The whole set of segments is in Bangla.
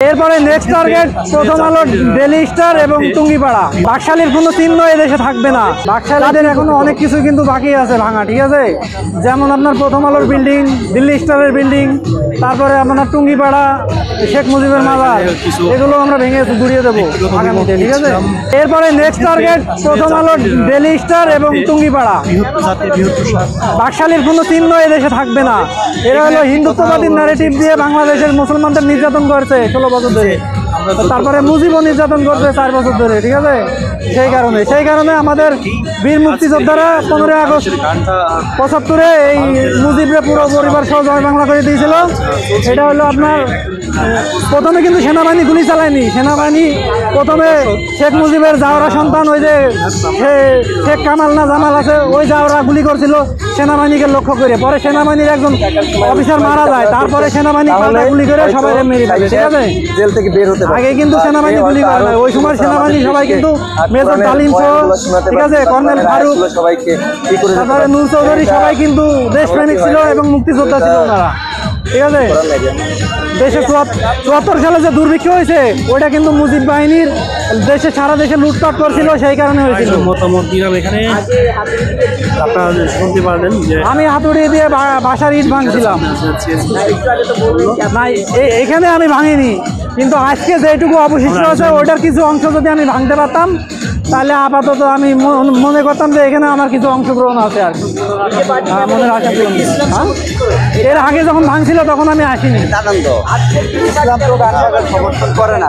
এরপরে নেক্সট টার্গেট প্রথম আলো, ডেইলি স্টার এবং টুঙ্গিপাড়া। বাকশালীর কোনো চিহ্ন এদেশে থাকবে না। বাকশালীদের এখনো অনেক কিছু কিন্তু বাকি আছে ভাঙা, ঠিক আছে? যেমন আপনার প্রথম আলোর বিল্ডিং, দিল্লি স্টারের বিল্ডিং, তারপরে আপনার টুঙ্গিপাড়া, শেখ মুজিবের মাজার, এগুলো আমরা ভেঙে গুড়িয়ে দেবো আগামীতে, ঠিক আছে? এরপরে নেক্সট টার্গেট প্রথম আলো, ডেইলি স্টার এবং টুঙ্গিপাড়া। বাকশালীর কোনো চিহ্ন এদেশে থাকবে না। এরা হলো হিন্দুত্ববাদী ন্যারেটিভ দিয়ে বাংলাদেশের মুসলমানদের নির্যাতন করছে 16 বছর ধরে। তারপরে মুজিবও নির্যাতন করছে 4 বছর ধরে, ঠিক আছে? সেই কারণে আমাদের বীর মুক্তিযোদ্ধারা 15 আগস্ট 75-এ এই মুজিবরে পুরো পরিবার সহ জয় বাংলা করে দিয়েছিল। এটা হলো আপনার প্রথমে কিন্তু সেনাবাহিনী গুলি চালায়নি। সেনাবাহিনী প্রথমে শেখ মুজিবের জাওরা সন্তান, ওই যে শেখ কামাল না জামাল আছে, ওই জাওরা গুলি করছিল সেনাবাহিনীকে লক্ষ্য করে। পরে সেনাবাহিনীর একজন অফিসার মারা যায়, তারপরে সেনাবাহিনী গুলি করে সবাই মেরে ফেলে, ঠিক আছে? জেল থেকে বের হতে আগে কিন্তু সেনাবাহিনী গুলি করে না। ওই সময় সেনাবাহিনী সবাই কিন্তু মেজর তালিম সহ, ঠিক আছে, কর্নেল ফারুক, সবাইকে তারপরে নূর চৌধুরী, সবাই কিন্তু দেশপ্রেমিক ছিল এবং মুক্তিযোদ্ধা ছিল ওনারা, ঠিক আছে? দেশে 74 সালে যে দুর্ভিক্ষ হয়েছে, ওইটা কিন্তু মুজিব বাহিনীর দেশে সারা দেশে লুটপাট করছিল, সেই কারণে হয়েছিল। মতামত দিলাম এখানে, আপনারা শুনতে পারলেন যে আমি হাতুড়ি দিয়ে বাসার ইট ভাঙছিলাম না, এখানে আমি ভাঙিনি, কিন্তু আজকে যেটুকু অবশিষ্ট আছে ওইটার কিছু অংশ যদি আমি ভাঙতে পারতাম, তাহলে আপাতত আমি মনে করতাম যে এখানে আমার কিছু অংশগ্রহণ আছে আর কি, মনের আশা পূরণ। এর আগে যখন ভাঙছিল তখন আমি আসিনি। ইসলাম তো সমর্থন করে না,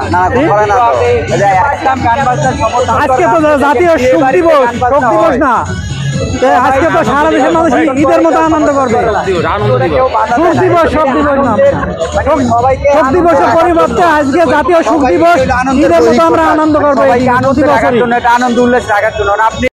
আজকে তো জাতীয় শোক দিবস না, আজকে তো সারা দেশের মানুষ ঈদের মতো আনন্দ করবে। শোক দিবস, শোক দিবস না, শোক দিবসের পরিবর্তে আজকে জাতীয় শোক দিবস, ঈদের মতো আমরা আনন্দ করবো। আনন্দ উল্লাস রাখার জন্য আপনি